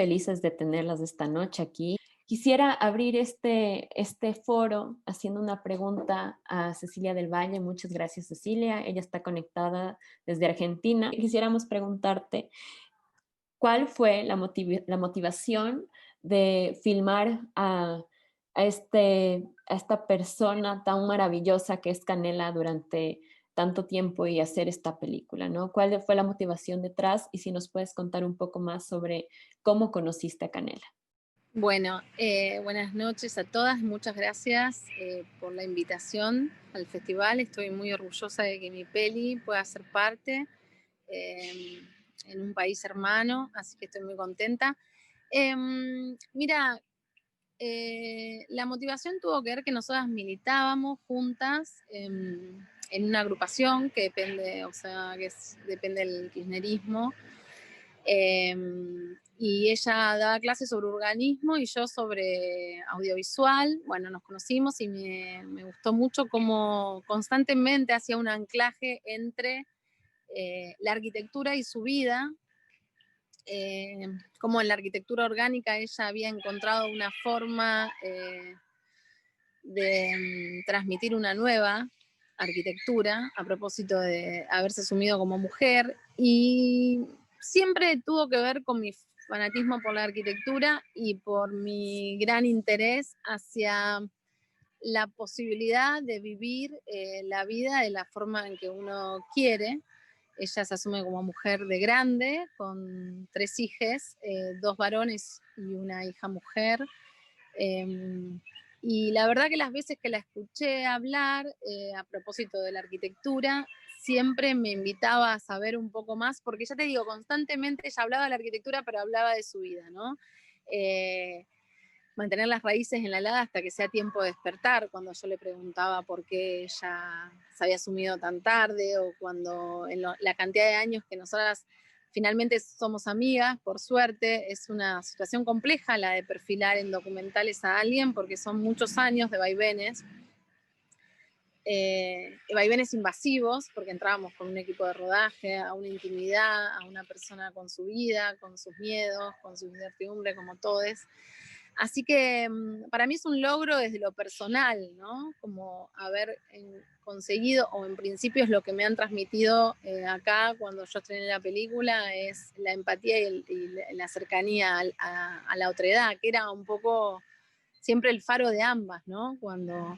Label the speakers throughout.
Speaker 1: felices de tenerlas esta noche aquí. Quisiera abrir este foro haciendo una pregunta a Cecilia del Valle. Muchas gracias, Cecilia. Ella está conectada desde Argentina. Quisiéramos preguntarte, ¿cuál fue la motivación de filmar a esta persona tan maravillosa que es Canela durante tanto tiempo y hacer esta película, ¿no? ¿Cuál fue la motivación detrás? Y si nos puedes contar un poco más sobre cómo conociste a Canela.
Speaker 2: Bueno, buenas noches a todas. Muchas gracias por la invitación al festival. Estoy muy orgullosa de que mi peli pueda ser parte eh, en un país hermano, así que estoy muy contenta. Mira, la motivación tuvo que ver que nosotras militábamos juntas en una agrupación que depende, o sea, depende del kirchnerismo. Y ella daba clases sobre urbanismo y yo sobre audiovisual. Bueno, nos conocimos y me gustó mucho cómo constantemente hacía un anclaje entre la arquitectura y su vida, como en la arquitectura orgánica ella había encontrado una forma de transmitir una nueva arquitectura a propósito de haberse asumido como mujer, y siempre tuvo que ver con mi fanatismo por la arquitectura y por mi gran interés hacia la posibilidad de vivir la vida de la forma en que uno quiere. Ella se asume como mujer de grande, con 3 hijos, 2 varones y una hija mujer. Y la verdad que las veces que la escuché hablar a propósito de la arquitectura, siempre me invitaba a saber un poco más, porque ya te digo, constantemente ella hablaba de la arquitectura, pero hablaba de su vida, ¿no? Mantener las raíces en la helada hasta que sea tiempo de despertar, cuando yo le preguntaba por qué ella se había asumido tan tarde, o cuando la cantidad de años que nosotras finalmente somos amigas, por suerte. Es una situación compleja la de perfilar en documentales a alguien, porque son muchos años de vaivenes, vaivenes invasivos, porque entrábamos con un equipo de rodaje a una intimidad, a una persona con su vida, con sus miedos, con su incertidumbre, como todos. Así que para mí es un logro desde lo personal, ¿no? Como haber conseguido, o en principio es lo que me han transmitido acá cuando yo estrené la película, es la empatía y la cercanía a la otredad, que era un poco siempre el faro de ambas, ¿no? Cuando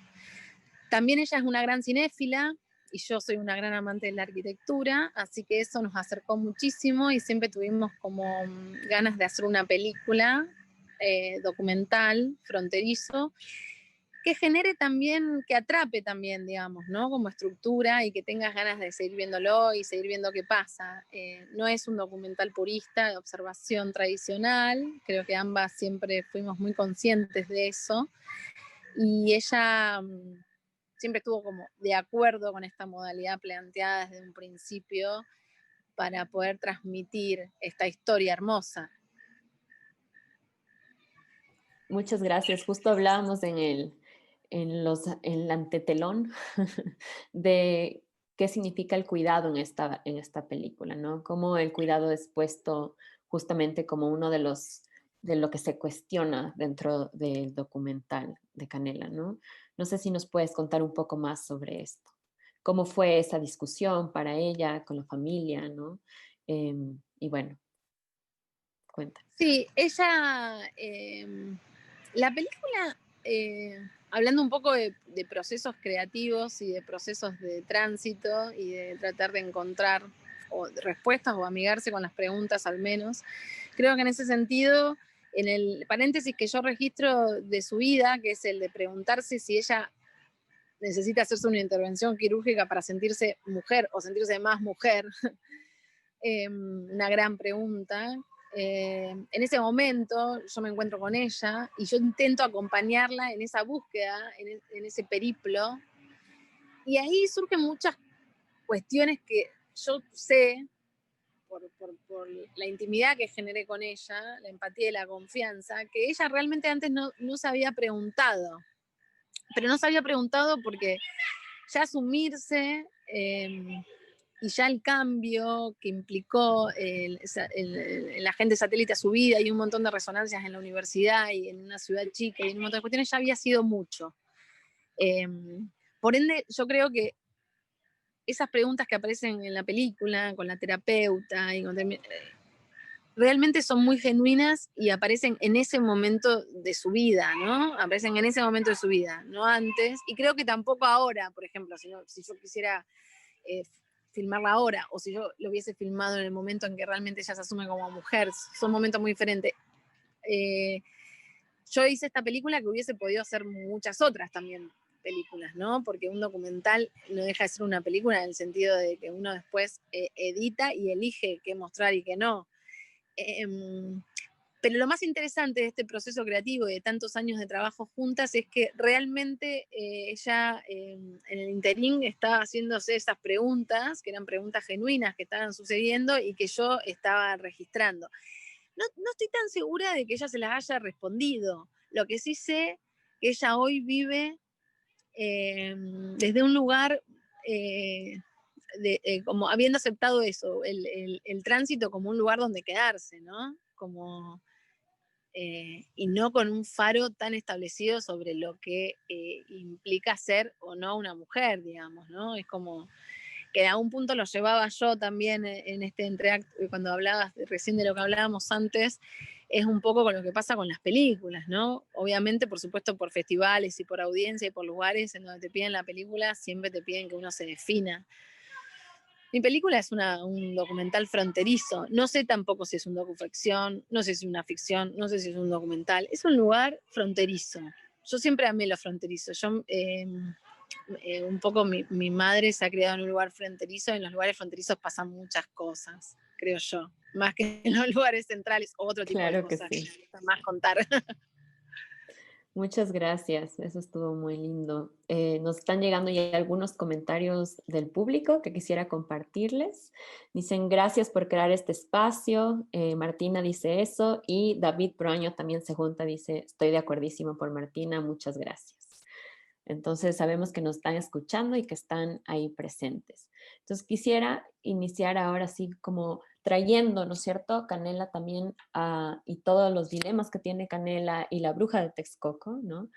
Speaker 2: también ella es una gran cinéfila y yo soy una gran amante de la arquitectura, así que eso nos acercó muchísimo y siempre tuvimos como ganas de hacer una película documental, fronterizo, que genere también, que atrape también, digamos, ¿no? Como estructura, y que tengas ganas de seguir viéndolo y seguir viendo qué pasa. No es un documental purista de observación tradicional, creo que ambas siempre fuimos muy conscientes de eso, y ella siempre estuvo como de acuerdo con esta modalidad planteada desde un principio para poder transmitir esta historia hermosa.
Speaker 1: Muchas gracias. Justo hablábamos en el antetelón de qué significa el cuidado en esta película, ¿no? Cómo el cuidado es puesto justamente como uno de lo que se cuestiona dentro del documental de Canela, ¿no? No sé si nos puedes contar un poco más sobre esto. ¿Cómo fue esa discusión para ella, con la familia, ¿no? Y bueno, cuenta.
Speaker 2: Sí, ella, la película, hablando un poco de procesos creativos y de procesos de tránsito y de tratar de encontrar respuestas o amigarse con las preguntas al menos, creo que en ese sentido, en el paréntesis que yo registro de su vida, que es el de preguntarse si ella necesita hacerse una intervención quirúrgica para sentirse mujer o sentirse más mujer, una gran pregunta. En ese momento yo me encuentro con ella y yo intento acompañarla en esa búsqueda, en ese periplo, y ahí surgen muchas cuestiones que yo sé por la intimidad que generé con ella, la empatía y la confianza, que ella realmente antes no se había preguntado, pero no se había preguntado porque ya asumirse y ya el cambio que implicó el agente satélite a su vida y un montón de resonancias en la universidad y en una ciudad chica y en un montón de cuestiones ya había sido mucho. Por ende, yo creo que esas preguntas que aparecen en la película con la terapeuta y realmente son muy genuinas y aparecen en ese momento de su vida, ¿no? Aparecen en ese momento de su vida, no antes. Y creo que tampoco ahora, por ejemplo, si yo quisiera filmarla ahora o si yo lo hubiese filmado en el momento en que realmente ella se asume como mujer, son momentos muy diferentes. Yo hice esta película que hubiese podido hacer muchas otras también películas, ¿no? Porque un documental no deja de ser una película en el sentido de que uno después edita y elige qué mostrar y qué no. Pero lo más interesante de este proceso creativo y de tantos años de trabajo juntas es que realmente ella en el interín estaba haciéndose esas preguntas, que eran preguntas genuinas que estaban sucediendo y que yo estaba registrando. No estoy tan segura de que ella se las haya respondido. Lo que sí sé que ella hoy vive desde un lugar como habiendo aceptado eso, el tránsito como un lugar donde quedarse, ¿no? Como, y no con un faro tan establecido sobre lo que implica ser o no una mujer, digamos, ¿no? Es como que a un punto lo llevaba yo también en este entreacto, cuando hablabas recién de lo que hablábamos antes, es un poco con lo que pasa con las películas, ¿no? Obviamente, por supuesto, por festivales y por audiencia y por lugares en donde te piden la película, siempre te piden que uno se defina. Mi película es un documental fronterizo. No sé tampoco si es un docuficción, no sé si es una ficción, no sé si es un documental. Es un lugar fronterizo. Yo siempre amé lo fronterizo. Un poco mi madre se ha criado en un lugar fronterizo y en los lugares fronterizos pasan muchas cosas, creo yo. Más que en los lugares centrales, otro tipo de
Speaker 1: Claro que
Speaker 2: cosas que
Speaker 1: sí.
Speaker 2: me gusta más contar.
Speaker 1: Muchas gracias, eso estuvo muy lindo. Nos están llegando ya algunos comentarios del público que quisiera compartirles. Dicen, gracias por crear este espacio. Martina dice eso y David Proaño también se junta, dice, estoy de acuerdísimo por Martina, muchas gracias. Entonces sabemos que nos están escuchando y que están ahí presentes. Entonces quisiera iniciar ahora sí como trayendo, ¿no es cierto?, Canela también y todos los dilemas que tiene Canela y la bruja de Texcoco, ¿no?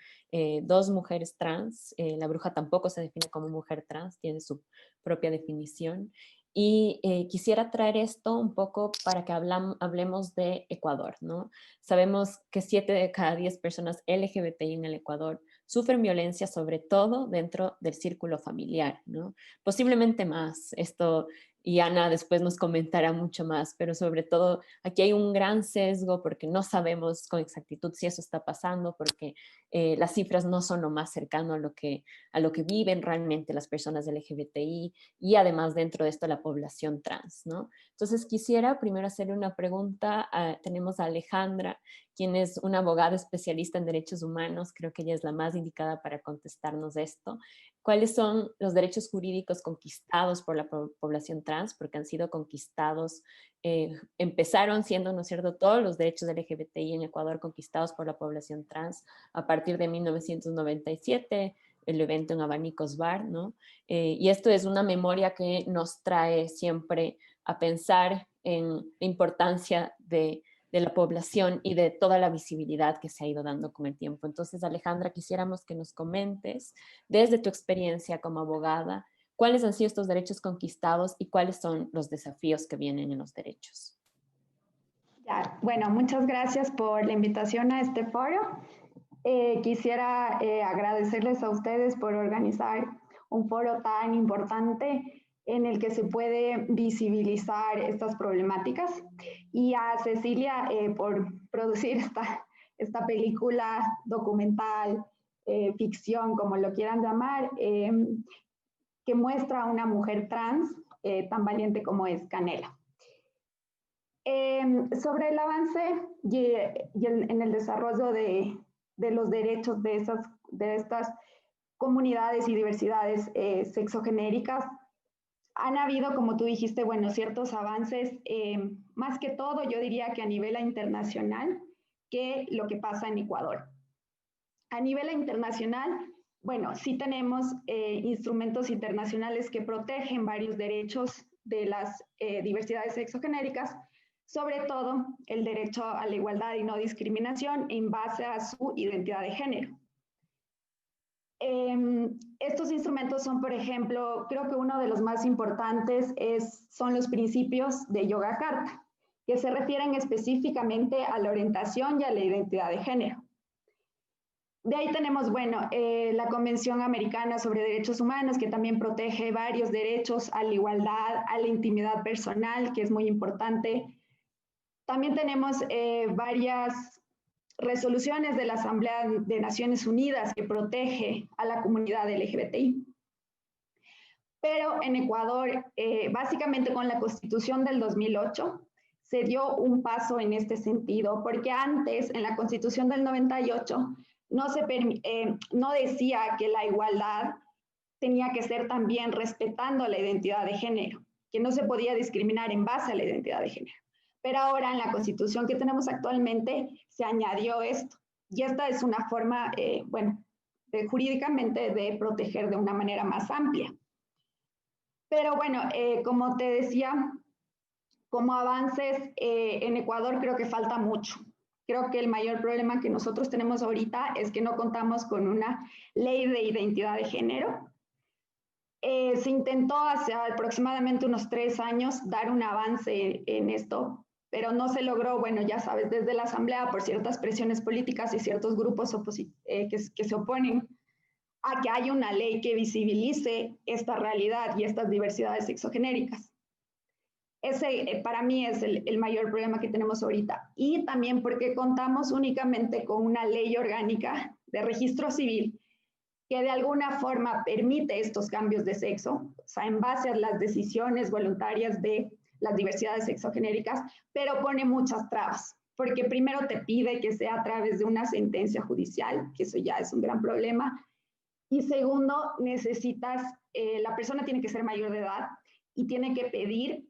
Speaker 1: Dos mujeres trans, la bruja tampoco se define como mujer trans, tiene su propia definición. Y quisiera traer esto un poco para que hablemos de Ecuador, ¿no? Sabemos que 7 de cada 10 personas LGBTI en el Ecuador sufren violencia, sobre todo dentro del círculo familiar, ¿no? Posiblemente más, esto y Ana después nos comentará mucho más, pero sobre todo aquí hay un gran sesgo porque no sabemos con exactitud si eso está pasando, porque las cifras no son lo más cercano a lo que viven realmente las personas LGBTI y además dentro de esto la población trans, ¿no? Entonces quisiera primero hacerle una pregunta, tenemos a Alejandra, quien es una abogada especialista en derechos humanos, creo que ella es la más indicada para contestarnos esto. ¿Cuáles son los derechos jurídicos conquistados por la población trans? Porque han sido conquistados, empezaron siendo, ¿no es cierto?, todos los derechos LGBTI en Ecuador conquistados por la población trans a partir de 1997, el evento en Abanicos Bar, ¿no? Y esto es una memoria que nos trae siempre a pensar en la importancia de la población y de toda la visibilidad que se ha ido dando con el tiempo. Entonces, Alejandra, quisiéramos que nos comentes, desde tu experiencia como abogada, cuáles han sido estos derechos conquistados y cuáles son los desafíos que vienen en los derechos.
Speaker 3: Ya, bueno, muchas gracias por la invitación a este foro. Quisiera agradecerles a ustedes por organizar un foro tan importante en el que se puede visibilizar estas problemáticas y a Cecilia por producir esta película documental, ficción, como lo quieran llamar, que muestra a una mujer trans tan valiente como es Canela. Sobre el avance en el desarrollo de los derechos de estas comunidades y diversidades sexogenéricas, han habido, como tú dijiste, bueno, ciertos avances, más que todo yo diría que a nivel internacional, que lo que pasa en Ecuador. A nivel internacional, bueno, sí tenemos instrumentos internacionales que protegen varios derechos de las diversidades sexogenéricas, sobre todo el derecho a la igualdad y no discriminación en base a su identidad de género. Estos instrumentos son, por ejemplo, creo que uno de los más importantes son los principios de Yogyakarta, que se refieren específicamente a la orientación y a la identidad de género. De ahí tenemos, bueno, la Convención Americana sobre Derechos Humanos, que también protege varios derechos a la igualdad, a la intimidad personal, que es muy importante. También tenemos varias resoluciones de la Asamblea de Naciones Unidas que protege a la comunidad LGBTI. Pero en Ecuador, básicamente con la Constitución del 2008, se dio un paso en este sentido, porque antes, en la Constitución del 98, no decía que la igualdad tenía que ser también respetando la identidad de género, que no se podía discriminar en base a la identidad de género. Pero ahora en la Constitución que tenemos actualmente se añadió esto. Y esta es una forma, bueno, jurídicamente de proteger de una manera más amplia. Pero bueno, como te decía, como avances en Ecuador creo que falta mucho. Creo que el mayor problema que nosotros tenemos ahorita es que no contamos con una ley de identidad de género. Se intentó hace aproximadamente unos 3 años dar un avance en esto, pero no se logró, bueno, ya sabes, desde la Asamblea por ciertas presiones políticas y ciertos grupos que se oponen a que haya una ley que visibilice esta realidad y estas diversidades sexogenéricas. Ese para mí es el mayor problema que tenemos ahorita. Y también porque contamos únicamente con una ley orgánica de registro civil que de alguna forma permite estos cambios de sexo, o sea, en base a las decisiones voluntarias de las diversidades sexogenéricas, pero pone muchas trabas, porque primero te pide que sea a través de una sentencia judicial, que eso ya es un gran problema, y segundo, la persona tiene que ser mayor de edad y tiene que pedir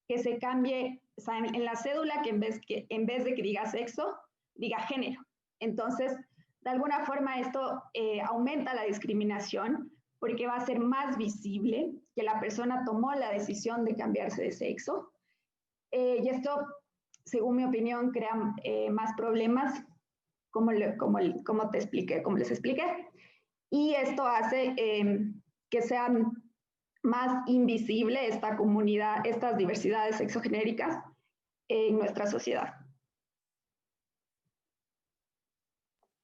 Speaker 3: que se cambie, o sea, en la cédula que en vez de que diga sexo, diga género. Entonces, de alguna forma esto aumenta la discriminación porque va a ser más visible que la persona tomó la decisión de cambiarse de sexo. Y esto, según mi opinión, crea más problemas, como les expliqué. Y esto hace que sean más invisible esta comunidad, estas diversidades sexogenéricas en nuestra sociedad.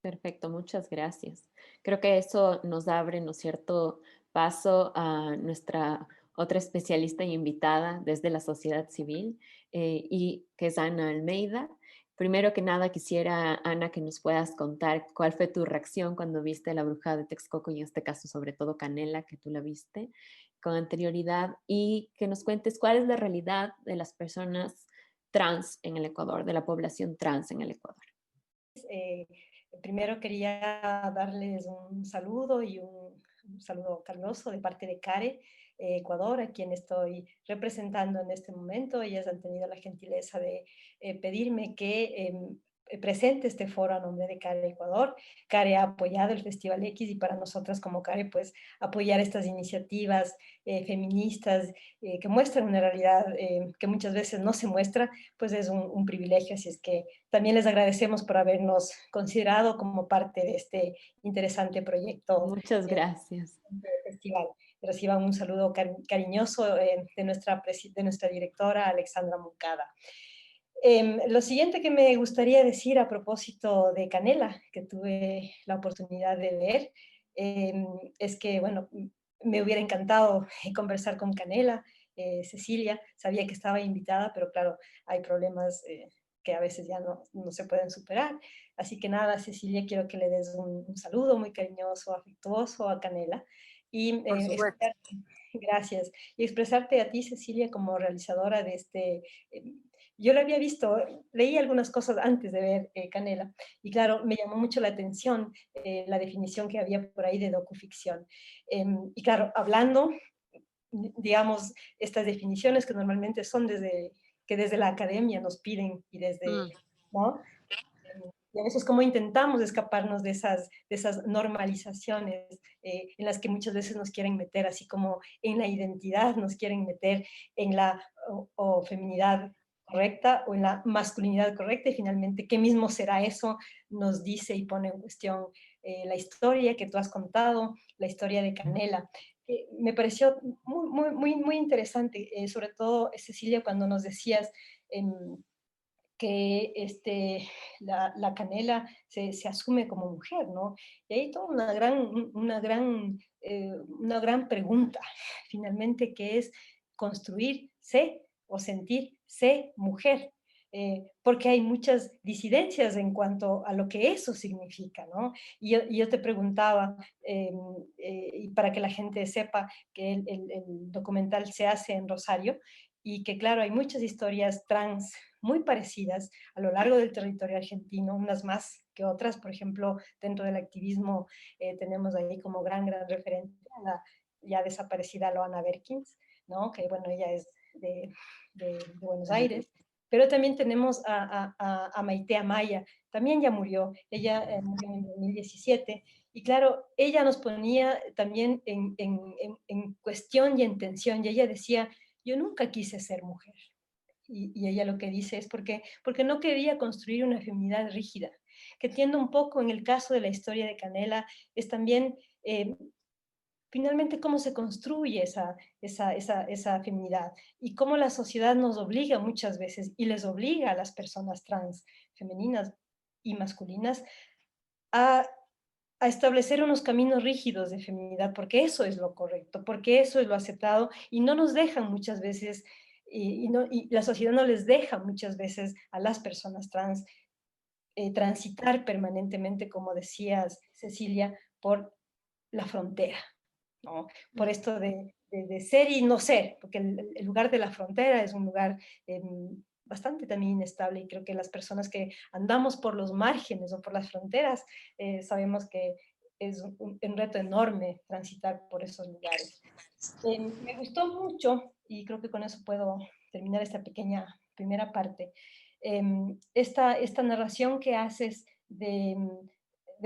Speaker 1: Perfecto, muchas gracias. Creo que eso nos abre, ¿no es cierto?, paso a nuestra otra especialista y invitada desde la sociedad civil, y que es Ana Almeida. Primero que nada, quisiera, Ana, que nos puedas contar cuál fue tu reacción cuando viste La Bruja de Texcoco, y en este caso, sobre todo, Canela, que tú la viste con anterioridad, y que nos cuentes cuál es la realidad de las personas trans en el Ecuador, de la población trans en el Ecuador.
Speaker 4: Primero quería darles un saludo y un saludo caluroso de parte de CARE Ecuador, a quien estoy representando en este momento. Ellas han tenido la gentileza de pedirme que presente este foro a nombre de CARE Ecuador. CARE ha apoyado el Festival X y para nosotras como CARE, pues apoyar estas iniciativas feministas que muestran una realidad que muchas veces no se muestra, pues es un privilegio. Así es que también les agradecemos por habernos considerado como parte de este interesante proyecto.
Speaker 1: Muchas gracias.
Speaker 4: Festival. Reciban un saludo cariñoso de nuestra directora Alexandra Moncada. Lo siguiente que me gustaría decir a propósito de Canela, que tuve la oportunidad de ver, es que, bueno, me hubiera encantado conversar con Canela, Cecilia, sabía que estaba invitada, pero claro, hay problemas que a veces ya no se pueden superar. Así que nada, Cecilia, quiero que le des un saludo muy cariñoso, afectuoso a Canela. Y gracias. Y expresarte a ti, Cecilia, como realizadora de este... yo lo había visto, leí algunas cosas antes de ver Canela, y claro, me llamó mucho la atención la definición que había por ahí de docuficción. Y claro, hablando, digamos, estas definiciones que normalmente son desde la academia nos piden, y desde, ¿no? Y a veces como intentamos escaparnos de esas normalizaciones en las que muchas veces nos quieren meter, así como en la identidad, nos quieren meter en la o feminidad correcta o en la masculinidad correcta, y finalmente, ¿qué mismo será eso? Nos dice y pone en cuestión la historia que tú has contado, la historia de Canela. Me pareció muy interesante, sobre todo, Cecilia, cuando nos decías que la Canela se asume como mujer, ¿no? Y hay toda una gran pregunta, finalmente, que es construirse o sentirse mujer. Porque hay muchas disidencias en cuanto a lo que eso significa, ¿no? Y yo te preguntaba, y para que la gente sepa que el documental se hace en Rosario, y que claro, hay muchas historias trans muy parecidas a lo largo del territorio argentino, unas más que otras. Por ejemplo, dentro del activismo tenemos ahí como gran referente a la ya desaparecida Loana Berkins, ¿no? Que bueno, ella es de Buenos Aires, pero también tenemos a Maite Amaya, también ya murió, ella murió en 2017, y claro, ella nos ponía también en cuestión y en tensión, y ella decía, yo nunca quise ser mujer. Y ella lo que dice es porque no quería construir una feminidad rígida, que entiendo un poco en el caso de la historia de Canela, es también finalmente cómo se construye esa feminidad y cómo la sociedad nos obliga muchas veces y les obliga a las personas trans, femeninas y masculinas, a establecer unos caminos rígidos de feminidad, porque eso es lo correcto, porque eso es lo aceptado, y no nos dejan muchas veces, y la sociedad no les deja muchas veces a las personas trans transitar permanentemente, como decías, Cecilia, por la frontera, ¿no? Por esto de ser y no ser, porque el lugar de la frontera es un lugar bastante también inestable, y creo que las personas que andamos por los márgenes o por las fronteras sabemos que es un reto enorme transitar por esos lugares. Me gustó mucho, y creo que con eso puedo terminar esta pequeña primera parte, esta narración que haces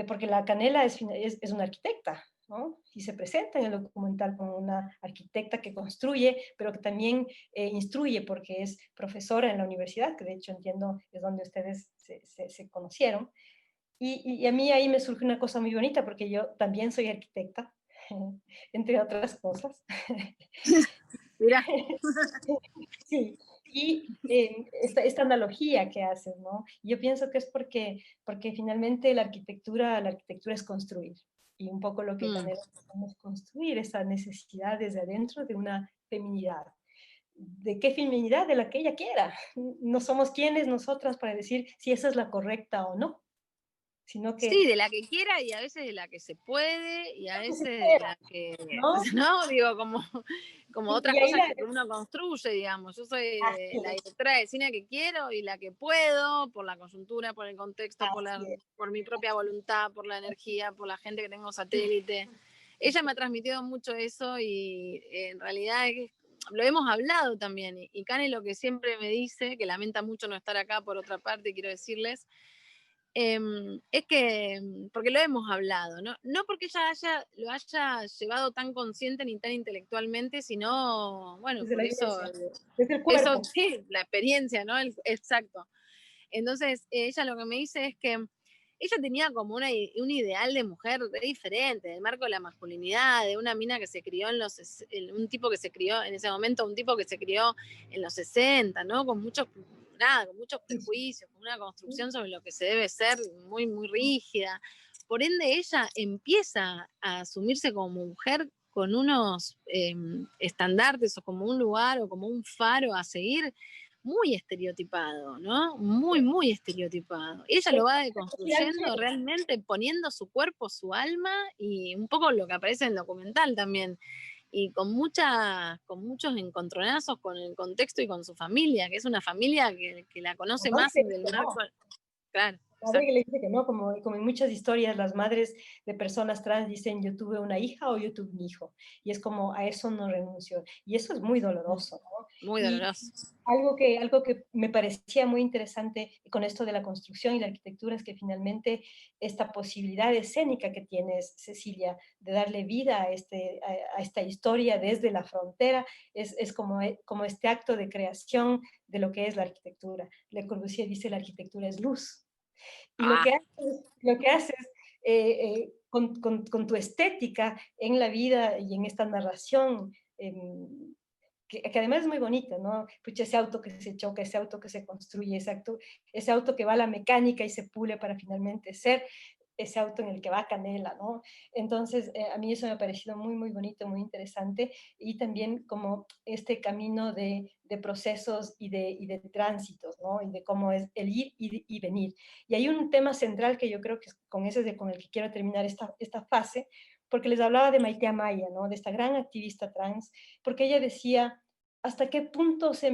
Speaker 4: porque la Canela es una arquitecta, ¿no? Y se presenta en el documental como una arquitecta que construye, pero que también instruye, porque es profesora en la universidad, que de hecho entiendo es donde ustedes se conocieron. Y a mí ahí me surge una cosa muy bonita, porque yo también soy arquitecta, entre otras cosas.
Speaker 2: Mira.
Speaker 4: Sí, y esta analogía que haces, ¿no? Yo pienso que es porque finalmente la arquitectura es construir. Y un poco lo que también es construir esa necesidad desde adentro de una feminidad. ¿De qué feminidad? De la que ella quiera. No somos quienes nosotras para decir si esa es la correcta o no, sino
Speaker 2: Sí,
Speaker 4: que
Speaker 2: de la que quiera, y a veces de la que se puede, y a
Speaker 4: lo que se
Speaker 2: veces de
Speaker 4: pueda,
Speaker 2: la que,
Speaker 4: ¿no?
Speaker 2: no, digo, como otras
Speaker 4: Y ahí
Speaker 2: cosas que uno construye, digamos. Yo soy
Speaker 4: así
Speaker 2: la
Speaker 4: es,
Speaker 2: directora de cine que quiero y la que puedo, por la coyuntura, por el contexto,
Speaker 4: así es.
Speaker 2: por mi propia voluntad, por la energía, por la gente que tengo satélite. Ella me ha transmitido mucho eso, y en realidad lo hemos hablado también. Y Cane lo que siempre me dice, que lamenta mucho no estar acá por otra parte, quiero decirles, es que, porque lo hemos hablado, ¿no? No porque ella lo haya llevado tan consciente ni tan intelectualmente, sino, bueno,
Speaker 4: Desde
Speaker 2: por
Speaker 4: la
Speaker 2: eso,
Speaker 4: vivencia, desde el cuerpo.
Speaker 2: sí, la experiencia, ¿no? Exacto. Entonces, ella lo que me dice es que ella tenía como un ideal de mujer diferente, del marco de la masculinidad, de una mina que se crió un tipo que se crió en ese momento, un tipo que se crió en los 60, ¿no? Con muchos prejuicios, con una construcción sobre lo que se debe ser muy, muy rígida. Por ende, ella empieza a asumirse como mujer con unos estandartes, o como un lugar o como un faro a seguir, muy estereotipado, ¿no? Muy, muy estereotipado. Ella lo va deconstruyendo realmente, poniendo su cuerpo, su alma, y un poco lo que aparece en el documental también. Y con muchos encontronazos con el contexto y con su familia, que es una familia que la conoce más del marco. Claro.
Speaker 4: Madre que le dice que no, como en muchas historias, las madres de personas trans dicen yo tuve una hija o yo tuve un hijo. Y es como a eso no renuncio. Y eso es muy doloroso, ¿no?
Speaker 2: Muy
Speaker 4: Y
Speaker 2: doloroso.
Speaker 4: algo que me parecía muy interesante con esto de la construcción y la arquitectura es que finalmente esta posibilidad escénica que tienes, Cecilia, de darle vida a esta historia desde la frontera, es como este acto de creación de lo que es la arquitectura. Le Corbusier dice la arquitectura es luz. Y
Speaker 2: Ah,
Speaker 4: lo que haces con tu estética en la vida y en esta narración, que además es muy bonita, ¿no? Pucha, ese auto que se choca, ese auto que se construye, ese auto que va a la mecánica y se pule para finalmente ser ese auto en el que va Canela, ¿no? Entonces, a mí eso me ha parecido muy, muy bonito, muy interesante, y también como este camino de procesos y de tránsitos, ¿no? Y de cómo es el ir y venir. Y hay un tema central que yo creo que con ese es con el que quiero terminar esta fase, porque les hablaba de Maite Amaya, ¿no? De esta gran activista trans, porque ella decía, ¿hasta qué punto se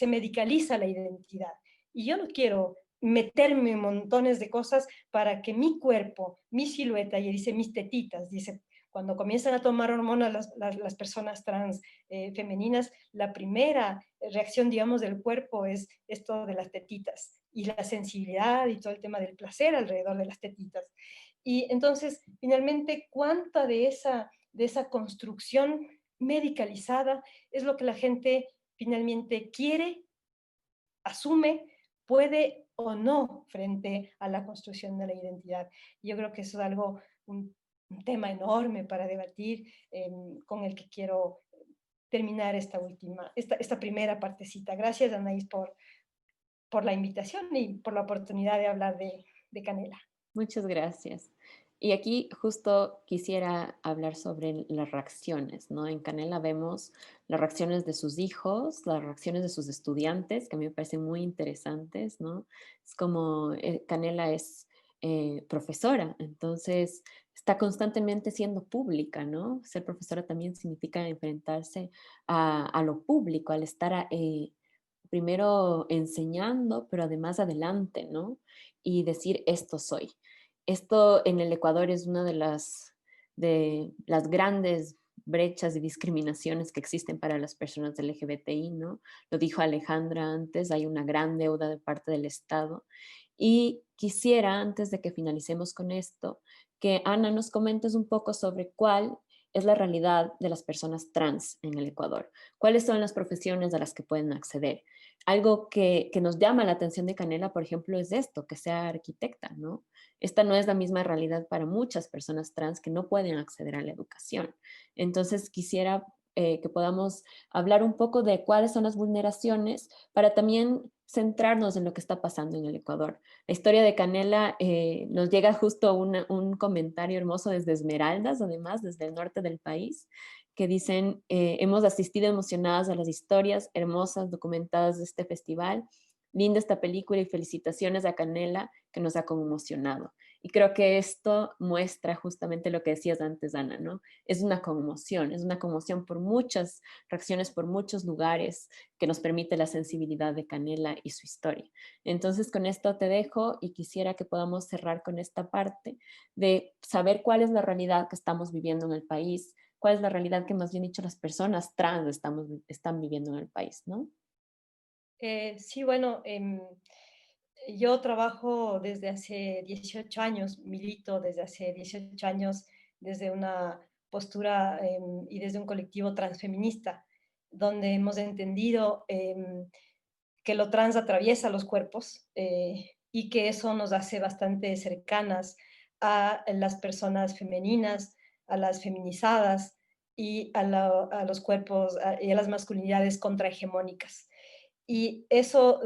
Speaker 4: medicaliza la identidad? Y yo no quiero meterme en montones de cosas para que mi cuerpo, mi silueta, y dice mis tetitas, dice, cuando comienzan a tomar hormonas las personas trans femeninas, la primera reacción, digamos, del cuerpo es esto de las tetitas y la sensibilidad y todo el tema del placer alrededor de las tetitas. Y entonces, finalmente, ¿cuánta de esa construcción medicalizada es lo que la gente finalmente quiere, asume, puede o no frente a la construcción de la identidad? Yo creo que eso es un tema enorme para debatir, con el que quiero terminar esta primera partecita. Gracias, Anaís, por la invitación y por la oportunidad de hablar de Canela.
Speaker 1: Muchas gracias. Y aquí justo quisiera hablar sobre las reacciones, ¿no? En Canela vemos las reacciones de sus hijos, las reacciones de sus estudiantes, que a mí me parecen muy interesantes, ¿no? Es como Canela es profesora, entonces está constantemente siendo pública, ¿no? Ser profesora también significa enfrentarse a lo público, al estar primero enseñando, pero además adelante, ¿no? Y decir, esto soy. Esto en el Ecuador es una de las grandes brechas y discriminaciones que existen para las personas LGBTI, ¿no? Lo dijo Alejandra antes, hay una gran deuda de parte del Estado. Y quisiera, antes de que finalicemos con esto, que Ana nos comentes un poco sobre cuál es la realidad de las personas trans en el Ecuador. ¿Cuáles son las profesiones a las que pueden acceder? Algo que nos llama la atención de Canela, por ejemplo, es esto, que sea arquitecta, ¿no? Esta no es la misma realidad para muchas personas trans que no pueden acceder a la educación. Entonces, quisiera que podamos hablar un poco de cuáles son las vulneraciones para también centrarnos en lo que está pasando en el Ecuador. La historia de Canela nos llega justo un comentario hermoso desde Esmeraldas, además, desde el norte del país, que dicen, hemos asistido emocionadas a las historias hermosas documentadas de este festival. Linda esta película y felicitaciones a Canela que nos ha conmocionado. Y creo que esto muestra justamente lo que decías antes, Ana, ¿no? Es una conmoción por muchas reacciones, por muchos lugares que nos permite la sensibilidad de Canela y su historia. Entonces, con esto te dejo y quisiera que podamos cerrar con esta parte de saber cuál es la realidad que estamos viviendo en el país, cuál es la realidad que más bien dicho las personas trans están viviendo en el país, ¿no?
Speaker 4: Sí, bueno, yo trabajo desde hace 18 años, milito desde hace 18 años desde una postura y desde un colectivo transfeminista, donde hemos entendido que lo trans atraviesa los cuerpos y que eso nos hace bastante cercanas a las personas femeninas, a las feminizadas y a los cuerpos y a las masculinidades contrahegemónicas. Y eso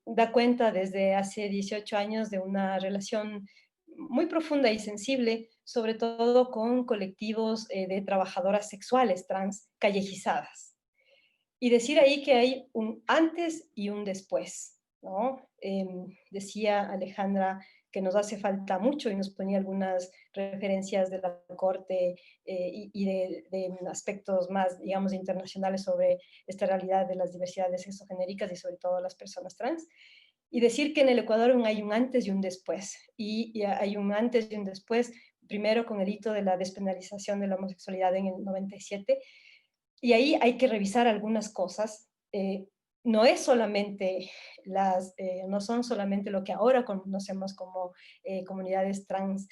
Speaker 4: da cuenta desde hace 18 años de una relación muy profunda y sensible, sobre todo con colectivos de trabajadoras sexuales trans callejizadas. Y decir ahí que hay un antes y un después, ¿no? Decía Alejandra que nos hace falta mucho y nos ponía algunas referencias de la Corte y de aspectos más, digamos, internacionales sobre esta realidad de las diversidades sexogenéricas y sobre todo las personas trans. y decir que en el Ecuador hay un antes y un después, y hay un antes y un después, primero con el hito de la despenalización de la homosexualidad en el 97, y ahí hay que revisar algunas cosas. No es solamente no son solamente lo que ahora conocemos como comunidades trans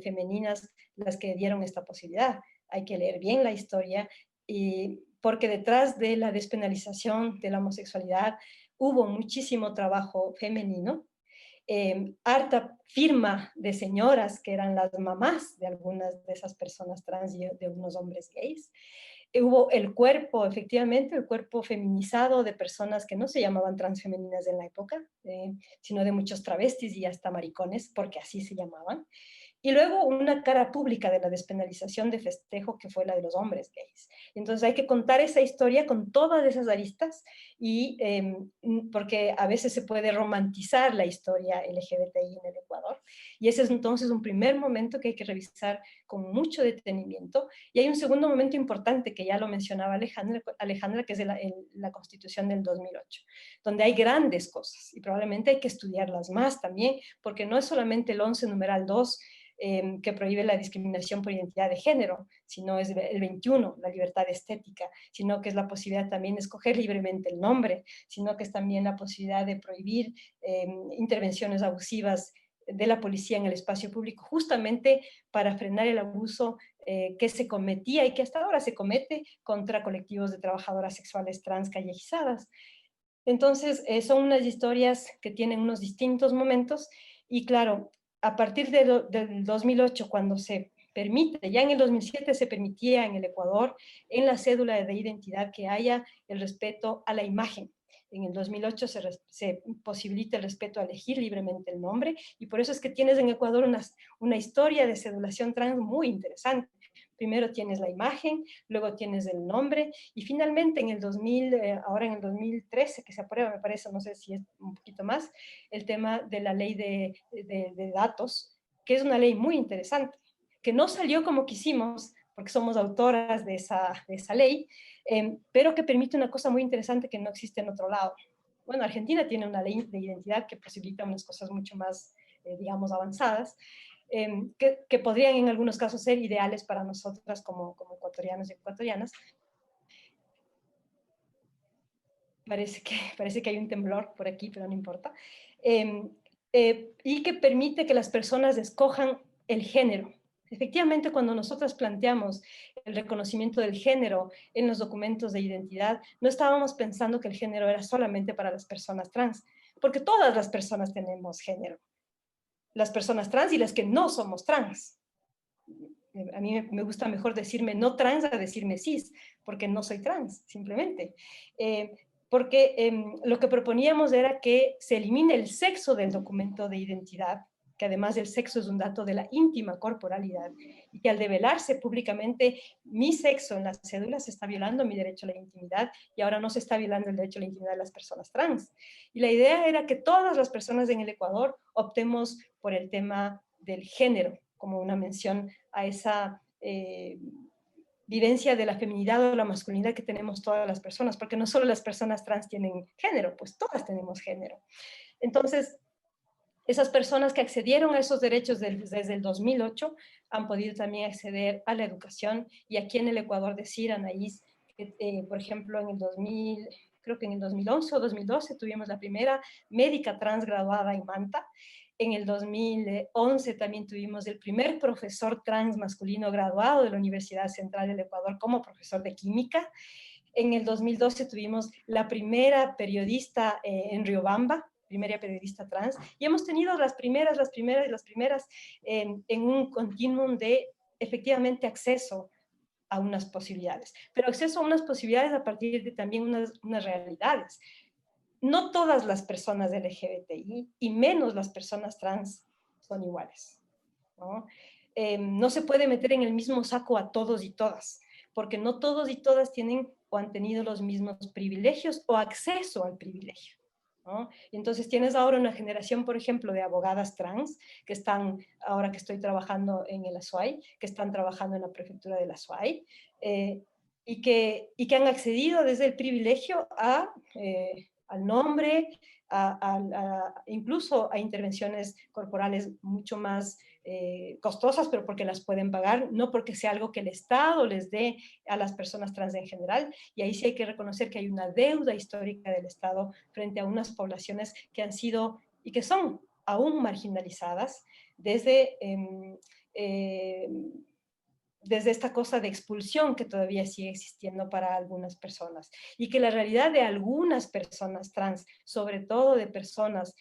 Speaker 4: femeninas las que dieron esta posibilidad. Hay que leer bien la historia, y porque detrás de la despenalización de la homosexualidad hubo muchísimo trabajo femenino, harta firma de señoras que eran las mamás de algunas de esas personas trans y de unos hombres gays. Hubo el cuerpo, efectivamente, el cuerpo feminizado de personas que no se llamaban transfemeninas en la época, sino de muchos travestis y hasta maricones, porque así se llamaban. Y luego una cara pública de la despenalización de festejo que fue la de los hombres gays. Entonces hay que contar esa historia con todas esas aristas, y porque a veces se puede romantizar la historia LGBTI en el Ecuador, y ese es entonces un primer momento que hay que revisar con mucho detenimiento. Y hay un segundo momento importante que ya lo mencionaba Alejandra, que es la Constitución del 2008, donde hay grandes cosas y probablemente hay que estudiarlas más también, porque no es solamente el 11 numeral 2 que prohíbe la discriminación por identidad de género, sino es el 21, la libertad estética, sino que es la posibilidad también de escoger libremente el nombre, sino que es también la posibilidad de prohibir intervenciones abusivas de la policía en el espacio público, justamente para frenar el abuso que se cometía y que hasta ahora se comete contra colectivos de trabajadoras sexuales trans callejizadas. Entonces, son unas historias que tienen unos distintos momentos, y claro, a partir del 2008, cuando se permite, ya en el 2007 se permitía en el Ecuador, en la cédula de identidad, que haya el respeto a la imagen. En el 2008 se posibilita el respeto a elegir libremente el nombre, y por eso es que tienes en Ecuador una historia de cedulación trans muy interesante. Primero tienes la imagen, luego tienes el nombre, y finalmente en el 2000, ahora en el 2013 que se aprueba, me parece, no sé si es un poquito más, el tema de la ley de datos, que es una ley muy interesante, que no salió como quisimos, porque somos autoras de esa ley, pero que permite una cosa muy interesante que no existe en otro lado. Bueno, Argentina tiene una ley de identidad que posibilita unas cosas mucho más, digamos, avanzadas, que podrían en algunos casos ser ideales para nosotras como ecuatorianos y ecuatorianas. Parece que hay un temblor por aquí, pero no importa. Y que permite que las personas escojan el género. Efectivamente, cuando nosotras planteamos el reconocimiento del género en los documentos de identidad, no estábamos pensando que el género era solamente para las personas trans, porque todas las personas tenemos género. Las personas trans y las que no somos trans. A mí me gusta mejor decirme no trans a decirme cis, porque no soy trans, simplemente. Porque lo que proponíamos era que se elimine el sexo del documento de identidad, que además el sexo es un dato de la íntima corporalidad, y que al develarse públicamente mi sexo en las cédulas se está violando mi derecho a la intimidad, y ahora no se está violando el derecho a la intimidad de las personas trans. Y la idea era que todas las personas en el Ecuador optemos por el tema del género, como una mención a esa vivencia de la feminidad o la masculinidad que tenemos todas las personas, porque no solo las personas trans tienen género, pues todas tenemos género. Entonces, esas personas que accedieron a esos derechos desde el 2008 han podido también acceder a la educación, y aquí en el Ecuador decir, Anaís, que, por ejemplo, en el 2000, creo que en el 2011 o 2012 tuvimos la primera médica trans graduada en Manta. En el 2011 también tuvimos el primer profesor trans masculino graduado de la Universidad Central del Ecuador como profesor de química. En el 2012 tuvimos la primera periodista en Riobamba, primera periodista trans, y hemos tenido las primeras en un continuum de efectivamente acceso a unas posibilidades, pero acceso a unas posibilidades a partir de también unas realidades. No todas las personas LGBTI, y menos las personas trans, son iguales, ¿no? No se puede meter en el mismo saco a todos y todas, porque no todos y todas tienen o han tenido los mismos privilegios o acceso al privilegio, ¿no? Y entonces tienes ahora una generación, por ejemplo, de abogadas trans que están, ahora que estoy trabajando en el Azuay, que están trabajando en la prefectura del Azuay, y que han accedido desde el privilegio a al nombre, incluso a intervenciones corporales mucho más costosas, pero porque las pueden pagar, no porque sea algo que el Estado les dé a las personas trans en general. Y ahí sí hay que reconocer que hay una deuda histórica del Estado frente a unas poblaciones que han sido y que son aún marginalizadas desde desde esta cosa de expulsión que todavía sigue existiendo para algunas personas, y que la realidad de algunas personas trans, sobre todo de personas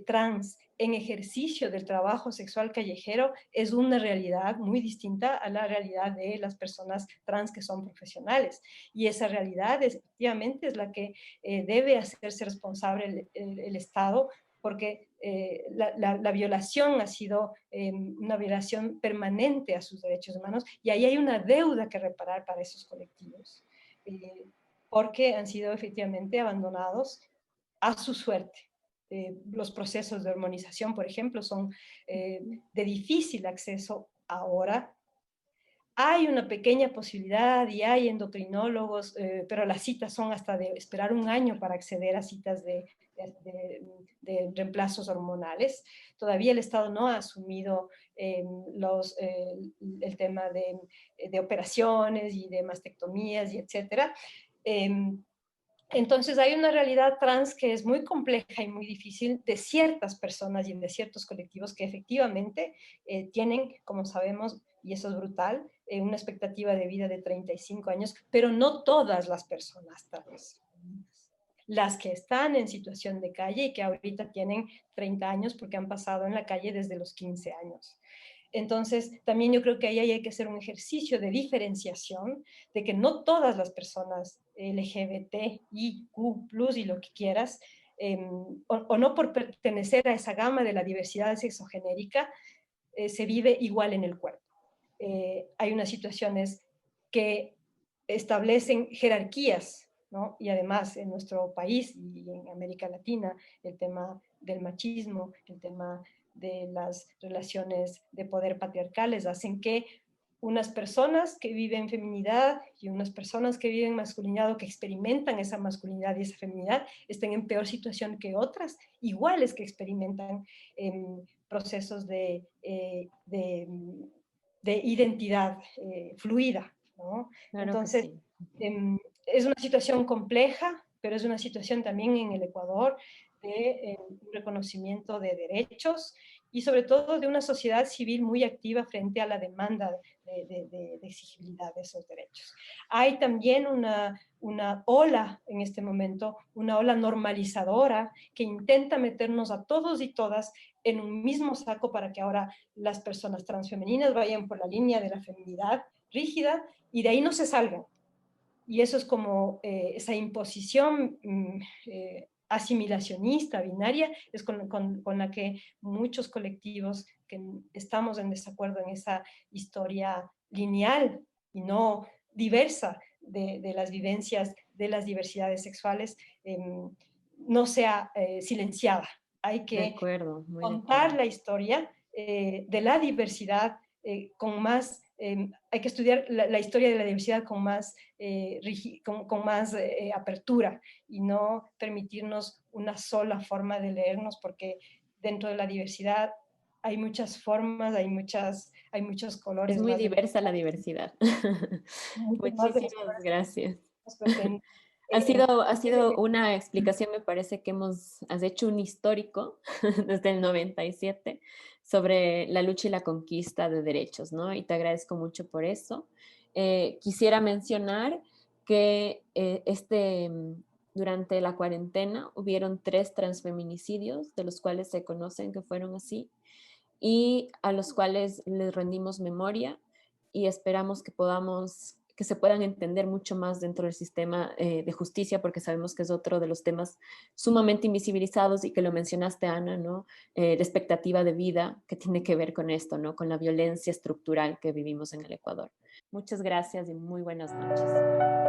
Speaker 4: trans en ejercicio del trabajo sexual callejero, es una realidad muy distinta a la realidad de las personas trans que son profesionales. Y esa realidad efectivamente es la que debe hacerse responsable el Estado, porque la violación ha sido una violación permanente a sus derechos humanos, y ahí hay una deuda que reparar para esos colectivos, porque han sido efectivamente abandonados a su suerte. Los procesos de hormonización, por ejemplo, son de difícil acceso ahora. Hay una pequeña posibilidad y hay endocrinólogos, pero las citas son hasta de esperar un año para acceder a citas de reemplazos hormonales. Todavía el Estado no ha asumido el tema de operaciones y de mastectomías y etcétera. Entonces hay una realidad trans que es muy compleja y muy difícil de ciertas personas y de ciertos colectivos que efectivamente tienen, como sabemos, y eso es brutal, una expectativa de vida de 35 años, pero no todas las personas trans. Las que están en situación de calle y que ahorita tienen 30 años porque han pasado en la calle desde los 15 años. Entonces, también yo creo que ahí hay que hacer un ejercicio de diferenciación, de que no todas las personas LGBT, IQ+, y lo que quieras, o no por pertenecer a esa gama de la diversidad sexogenérica, se vive igual en el cuerpo. Hay unas situaciones que establecen jerarquías, ¿no? Y además en nuestro país y en América Latina, el tema del machismo, el tema de las relaciones de poder patriarcales hacen que unas personas que viven feminidad y unas personas que viven masculinidad o que experimentan esa masculinidad y esa feminidad estén en peor situación que otras, iguales que experimentan procesos de identidad fluida, ¿no?
Speaker 1: Claro que
Speaker 4: Entonces,
Speaker 1: sí.
Speaker 4: es una situación compleja, pero es una situación también en el Ecuador de reconocimiento de derechos y sobre todo de una sociedad civil muy activa frente a la demanda de exigibilidad de esos derechos. Hay también una ola en este momento, una ola normalizadora que intenta meternos a todos y todas en un mismo saco para que ahora las personas transfemeninas vayan por la línea de la feminidad rígida y de ahí no se salgan. Y eso es como esa imposición asimilacionista, binaria, es con la que muchos colectivos que estamos en desacuerdo en esa historia lineal y no diversa de las vivencias de las diversidades sexuales, no sea silenciada. Hay
Speaker 1: De
Speaker 4: que
Speaker 1: acuerdo, muy de
Speaker 4: contar
Speaker 1: acuerdo.
Speaker 4: la historia de la diversidad con más, hay que estudiar la historia de la diversidad con más, con más apertura y no permitirnos una sola forma de leernos, porque dentro de la diversidad hay muchas formas, hay muchos
Speaker 1: Es
Speaker 4: colores
Speaker 1: muy
Speaker 4: más de
Speaker 1: diversa la diversidad.
Speaker 4: muchos más de los
Speaker 1: Muchísimas
Speaker 4: colores
Speaker 1: gracias.
Speaker 4: que nos pretenden.
Speaker 1: Ha sido una explicación, me parece que has hecho un histórico desde el 97 sobre la lucha y la conquista de derechos, ¿no? Y te agradezco mucho por eso. Quisiera mencionar que durante la cuarentena hubieron 3 transfeminicidios, de los cuales se conocen que fueron así, y a los cuales les rendimos memoria y esperamos que se puedan entender mucho más dentro del sistema de justicia, porque sabemos que es otro de los temas sumamente invisibilizados y que lo mencionaste, Ana, ¿no? La expectativa de vida que tiene que ver con esto, ¿no? Con la violencia estructural que vivimos en el Ecuador. Muchas gracias y muy buenas noches.